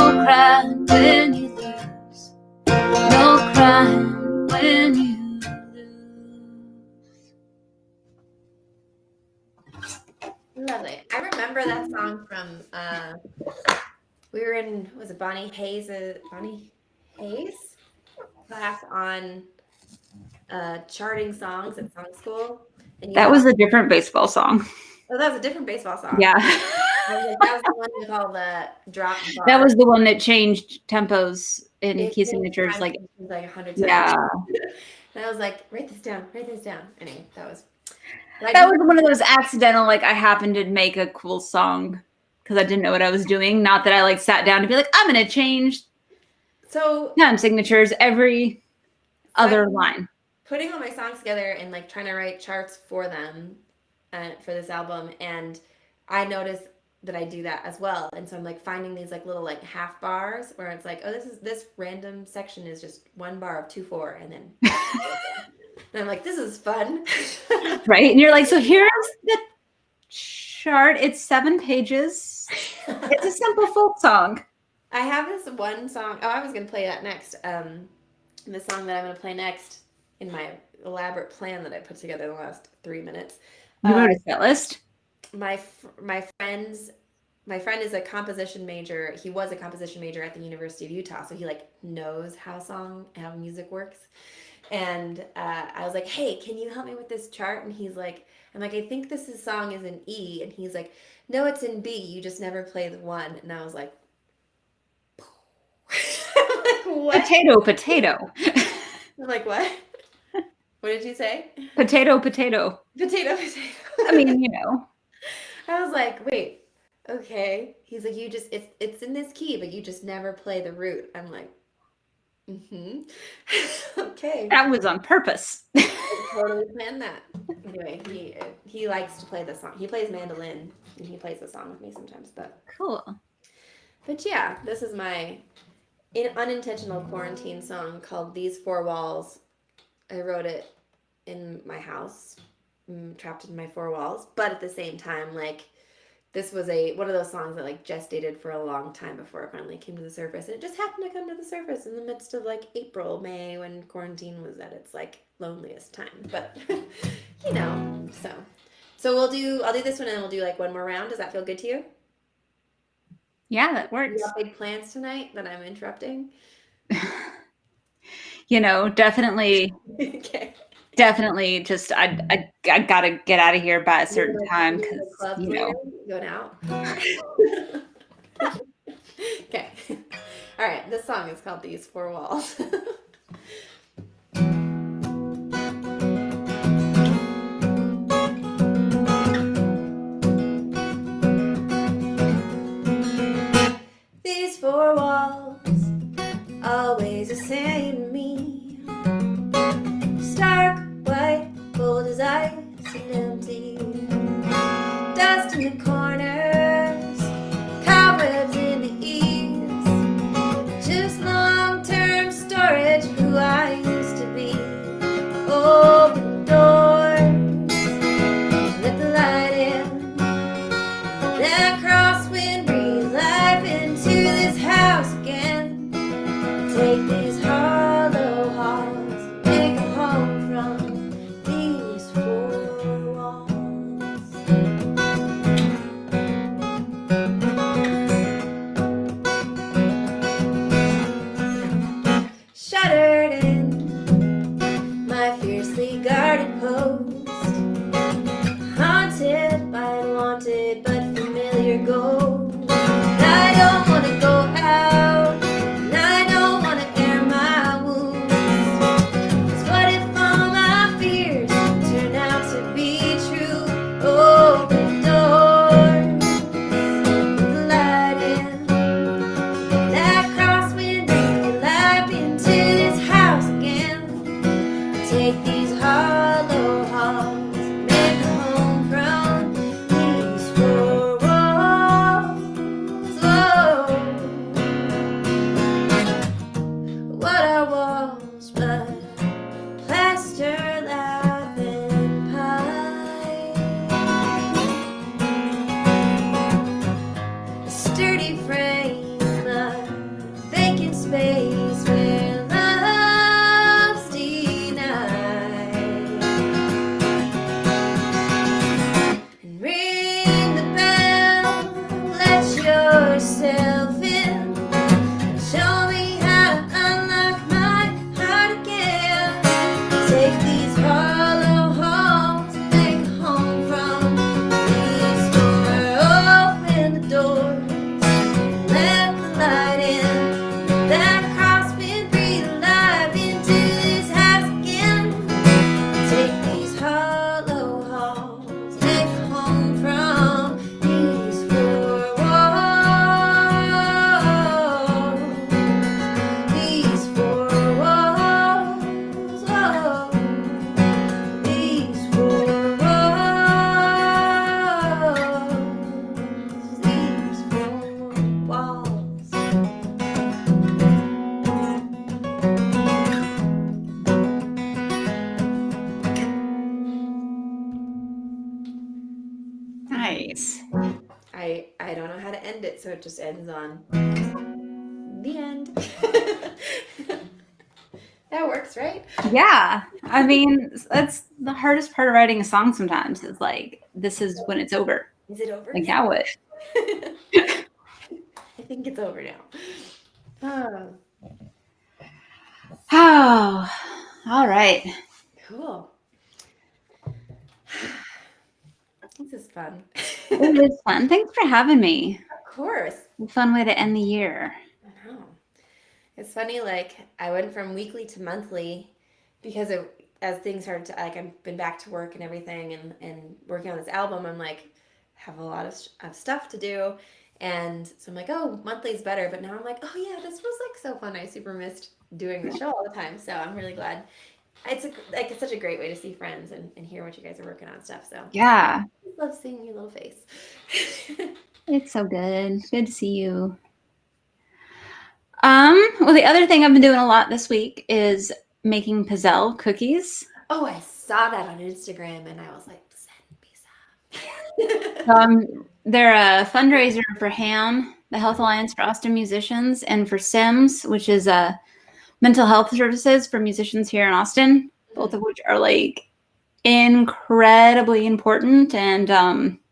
No crying when you lose. No crying when you lose. Lovely. I remember that song from we were in, was it Bonnie Hayes class on charting songs at song school. And That was a different baseball song. oh, that was a different baseball song. Yeah. I was like, that was the one with all the drop bars. That was the one that changed tempos in It key changed signatures. time Like, signatures like 100 times. yeah. And I was like, write this down. Anyway, that was one of those accidental, like, I happened to make a cool song because I didn't know what I was doing. Not that I like sat down to be like, I'm going to change time signatures every other line. Putting all my songs together and like trying to write charts for them for this album, and I noticed that I do that as well. And so I'm like finding these like little like half bars where it's like, oh, this random section is just 1 bar of 2/4, and then and I'm like, this is fun. Right? And you're like, so here's the chart. It's 7 pages. It's a simple folk song. I have this one song. Oh, I was gonna play that next. The song that I'm gonna play next in my elaborate plan that I put together in the last 3 minutes. You wrote a set list? My friend is a composition major. He was a composition major at the University of Utah, so he like knows how music works. And I was like, hey, can you help me with this chart? And he's like, I'm like, I think this song is in E. And he's like, no, it's in B. You just never play the 1. And I was like, I'm like, what? Potato. I'm like, what? What did you say? Potato. Potato. I mean, you know. I was like, wait, okay. He's like, you just, it's in this key, but you just never play the root. I'm like, okay. That was on purpose. I totally planned that. Anyway, he likes to play the song. He plays mandolin, and he plays the song with me sometimes. But cool. But yeah, this is my unintentional quarantine song called "These Four Walls." I wrote it in my house, trapped in my 4 walls. But at the same time, like, this was one of those songs that like gestated for a long time before it finally came to the surface. And it just happened to come to the surface in the midst of like April, May, when quarantine was at its like loneliest time. But you know, so I'll do this one and we'll do like one more round. Does that feel good to you? Yeah, that works. You got big plans tonight that I'm interrupting? You know, definitely. Okay. Definitely, just I gotta get out of here by a certain time because you know. Going out. Okay. All right. This song is called "These Four Walls." These 4 walls, always the same to me. Stark white, cold as ice and empty. Dust in the corners, cobwebs in the eaves. Just long-term storage, who I used to be. Open doors, let the light in. That crosswind breathe life into this house again. Take these hearts. it so it just ends on the end. That works, right? Yeah. I mean, that's the hardest part of writing a song sometimes is like, this is when it's over. Is it over? Like, now what? I think it's over now. Oh, Oh, all right. cool. This is fun. It is fun. Thanks for having me. Of course. A fun way to end the year. I know. It's funny, like, I went from weekly to monthly because as things started to, like, I've been back to work and everything and working on this album, I'm like, have a lot of stuff to do. And so I'm like, oh, monthly is better. But now I'm like, oh, yeah, this was, like, so fun. I super missed doing the show all the time. So I'm really glad. It's such a great way to see friends and hear what you guys are working on and stuff. So Yeah. I love seeing your little face. It's so good. Good to see you. Well, the other thing I've been doing a lot this week is making pizzelle cookies. Oh, I saw that on Instagram and I was like, send me some. They're a fundraiser for HAM, the Health Alliance for Austin Musicians, and for SIMS, which is mental health services for musicians here in Austin, both of which are like incredibly important and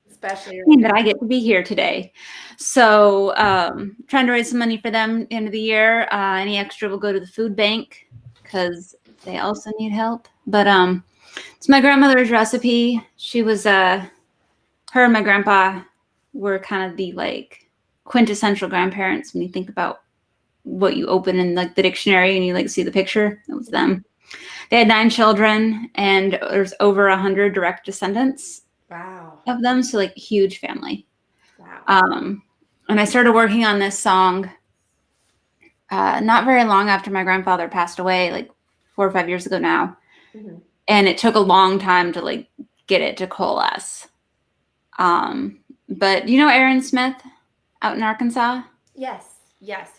Especially that I get to be here today. So trying to raise some money for them at the end of the year. Any extra will go to the food bank because they also need help. But it's my grandmother's recipe. She was her and my grandpa were kind of the like quintessential grandparents when you think about what you open in like the dictionary and you like see the picture. It was them. They had 9 children and there's over 100 direct descendants. Wow. Of them, so like huge family. Wow. And I started working on this song not very long after my grandfather passed away, like 4 or 5 years ago now. Mm-hmm. And it took a long time to like get it to coalesce. But you know Aaron Smith out in Arkansas? Yes,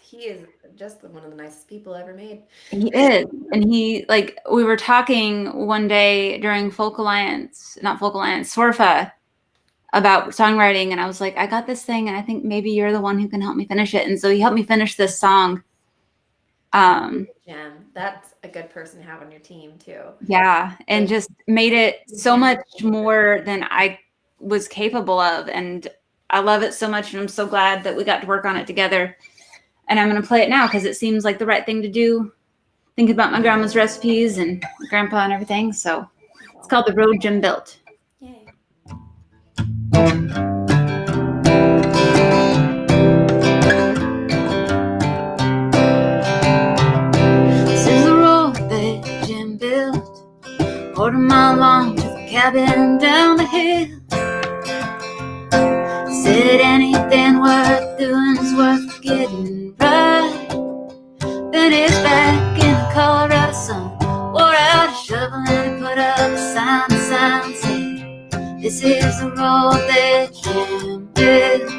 he is just one of the nicest people ever made. He is. And he, like, we were talking one day during SORFA about songwriting. And I was like, I got this thing. And I think maybe you're the one who can help me finish it. And so he helped me finish this song. Jen, that's a good person to have on your team too. Yeah. And just made it so much more than I was capable of. And I love it so much. And I'm so glad that we got to work on it together. And I'm going to play it now because it seems like the right thing to do. Think about my grandma's recipes and my grandpa and everything. So it's called The Road Jim Built. Yay. This is the road that Jim built, quarter-mile long to the cabin down the hill. Said anything worth doing is worth getting right. Then he's back in the Colorado sun, wore out a shovel and he put up a sign saying, this is the road that Jim built.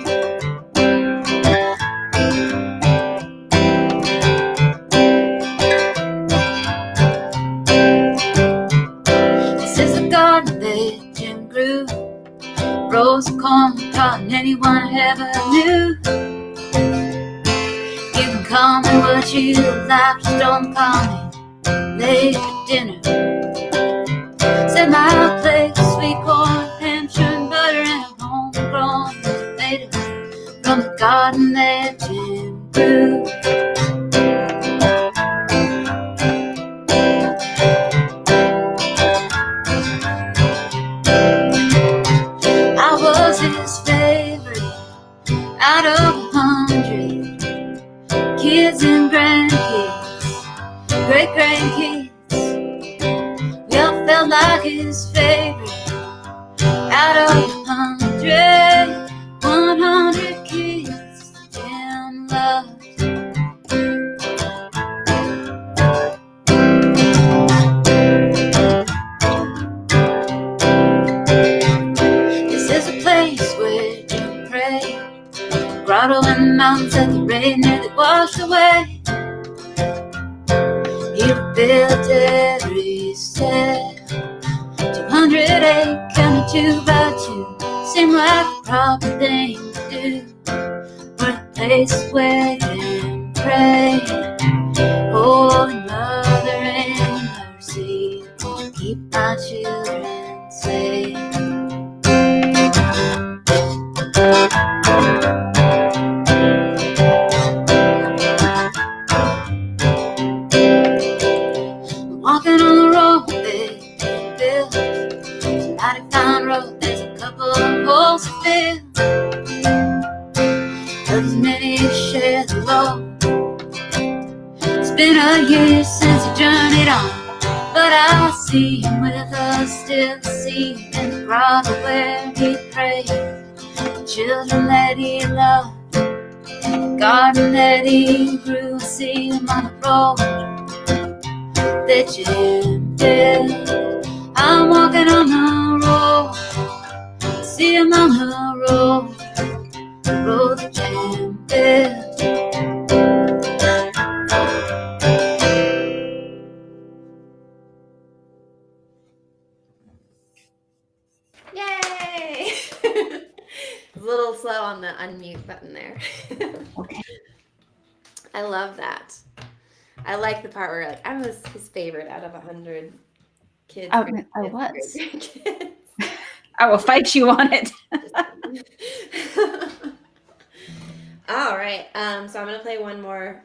This is the garden that Jim grew, rows of corn, cotton, anyone ever knew. You can call me what you like, just don't call me late for dinner. Said my place, sweet corn, Hampshire and butter, and a homegrown tomato from the garden that Jim grew. I was his favorite out of 100 kids and grandkids, great grandkids. We all felt like his favorite out of 100 kids Jim loved. This is a place where Jim prayed, grotto in the mountains that the rain nearly washed away. He built every step, 208 counted 2 by 2, seemed like the proper thing to do. place where you can pray. Holy Mother in mercy, keep my children safe. Walking on the road they built, it's a mighty fine road, there's a couple of holes to fill. As many share the load. It's been a year since he journeyed on, but I see him with us still. See him in the grotto where he prayed, the children that he loved, the garden that he grew. I see him on the road that Jim built. I'm walking on the road, see him on the road that Jim built. Yay! A little slow on the unmute button there. Okay. I love that. I like the part where like I was his favorite out of 100 kids. I grandkids, was. great-grandkids. I will fight you on it. All right. So I'm gonna play one more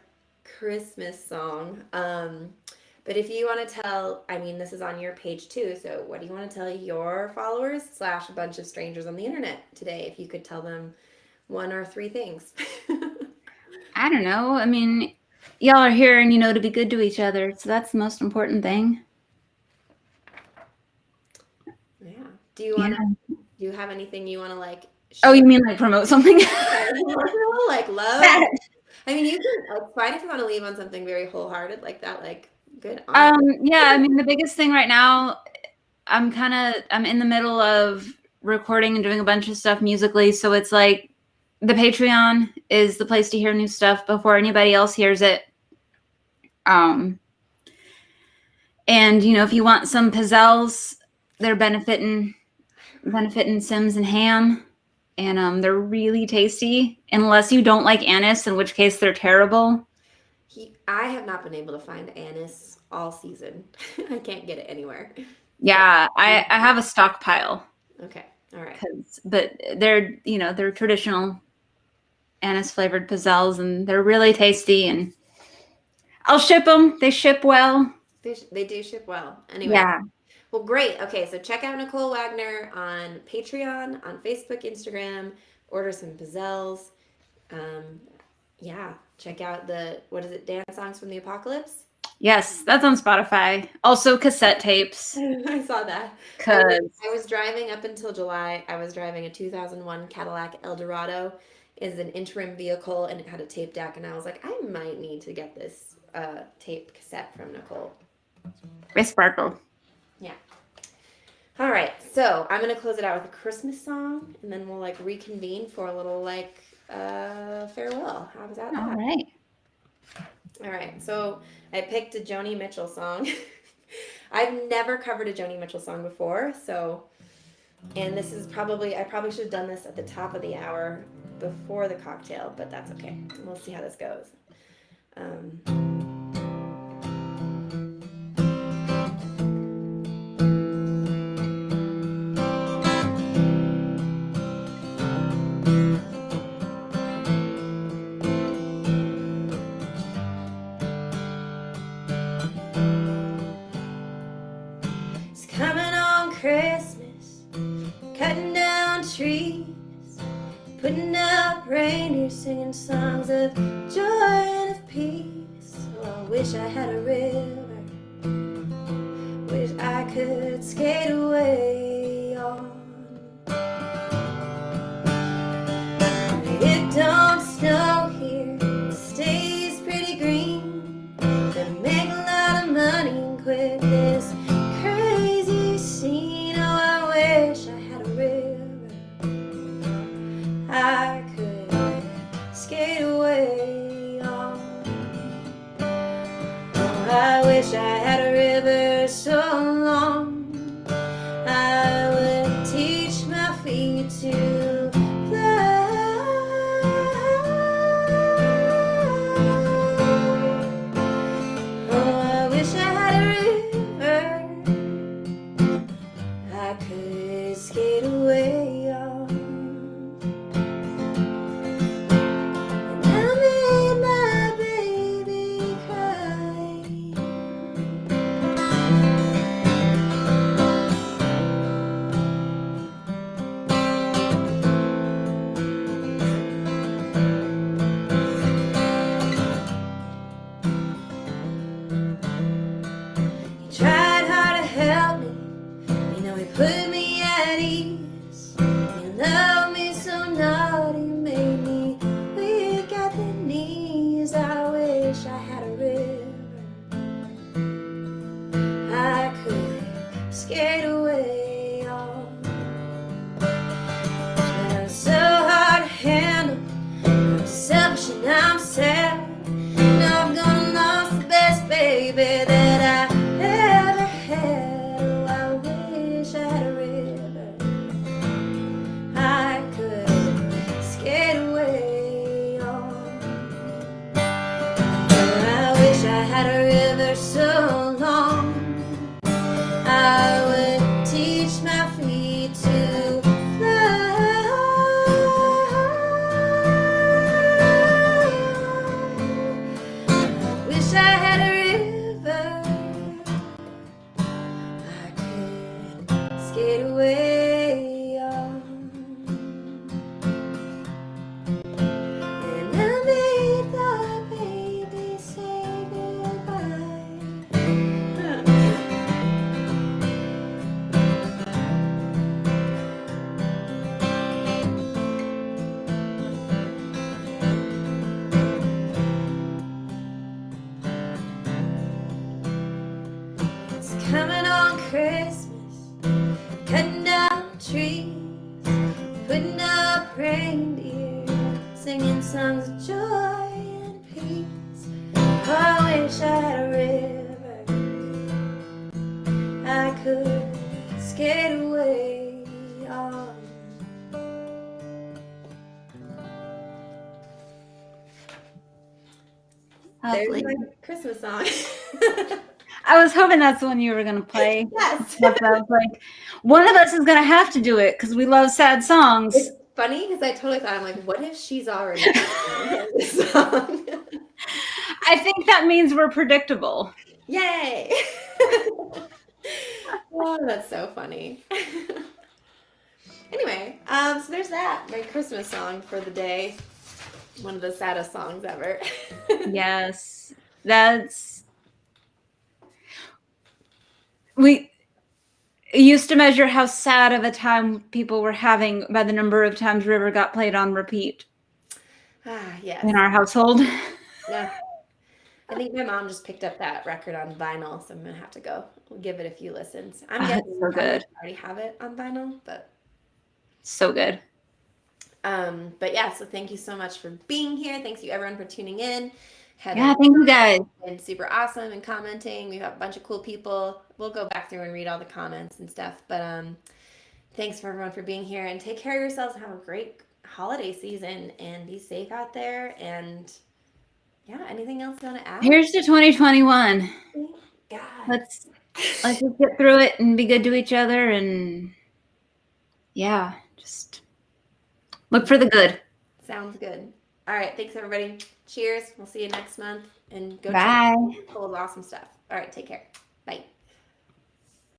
Christmas song. But if you want to tell, I mean, this is on your page too. So what do you want to tell your followers / a bunch of strangers on the internet today? If you could tell them 1 or 3 things. I don't know. I mean, y'all are here and to be good to each other. So that's the most important thing. Yeah. Do you want to? Do you have anything you want to like? Oh, you mean like promote something? Like love. I mean, you can. It's fine if you want to leave on something very wholehearted like that. Like good. Yeah. I mean, the biggest thing right now, I'm in the middle of recording and doing a bunch of stuff musically. So it's like the Patreon is the place to hear new stuff before anybody else hears it. And if you want some pizzelles, they're benefiting Sims and ham, and they're really tasty. Unless you don't like anise, in which case they're terrible. I have not been able to find anise all season. I can't get it anywhere. Yeah, I have a stockpile. Okay, all right. But they're they're traditional anise flavored pizzelles, and they're really tasty. And I'll ship them. They ship well. They do ship well. Anyway. Yeah. Well, great. Okay, so check out Nichole Wagner on Patreon, on Facebook, Instagram. Order some pizzelles. Yeah, check out Dance Songs from the Apocalypse? Yes, that's on Spotify. Also cassette tapes. I saw that. I was driving up until July. I was driving a 2001 Cadillac Eldorado. It's an interim vehicle, and it had a tape deck, and I was like, I might need to get this tape cassette from Nichole. They sparkle. Yeah. All right, so I'm gonna close it out with a Christmas song, and then we'll like reconvene for a little like farewell. How was that? All right. All right. So I picked a Joni Mitchell song. I've never covered a Joni Mitchell song before, and this is I probably should have done this at the top of the hour before the cocktail, but that's okay. We'll see how this goes. Christmas, cutting down trees, putting up reindeer, singing songs of joy and of peace. Oh, I wish I had a river, wish I could skate away on. It don't snow here, it stays pretty green. Gonna make a lot of money and quit this crazy scene. Wish I had a river I could skate away on. Oh, I wish I had a river so long I would teach my feet to fly. wish I had a river I could skate away on. But I'm so hard to handle, I'm selfish and I'm sad. Now I've gone and lost the best baby that I ever had. Oh, I wish I had a river I could skate away on. Oh, I wish I had a river so long I would teach my feet to fly. I wish I had a river I could skate away on. And I made the baby say goodbye. It's coming on Christmas, cutting down trees, putting up reindeer, singing songs of joy and peace. Oh, I wish I had a river I could skate away on. Lovely. There's my Christmas song. I was hoping that's the one you were going to play. Yes. But I was like, one of us is going to have to do it because we love sad songs. It's funny because I totally thought, I'm like, what if she's already singing this song? I think that means we're predictable. Yay! Oh, that's so funny. Anyway, so there's that. My Christmas song for the day. One of the saddest songs ever. Yes. We used to measure how sad of a time people were having by the number of times River got played on repeat Yes. in our household. Yeah. I think my mom just picked up that record on vinyl, so I'm gonna have to go give it a few listens. I'm guessing so you probably good. already have it on vinyl, but So good. but yeah, so thank you so much for being here. Thanks you everyone for tuning in. Yeah, thank you guys. And super awesome and commenting. We have a bunch of cool people. We'll go back through and read all the comments and stuff. But thanks for everyone for being here, and take care of yourselves and have a great holiday season and be safe out there. And yeah, anything else you want to add? Here's to 2021. God. Let's just get through it and be good to each other, and yeah, just look for the good. Sounds good. All right, thanks everybody. Cheers. We'll see you next month, and go Bye. check out full of awesome stuff. All right, take care. Bye.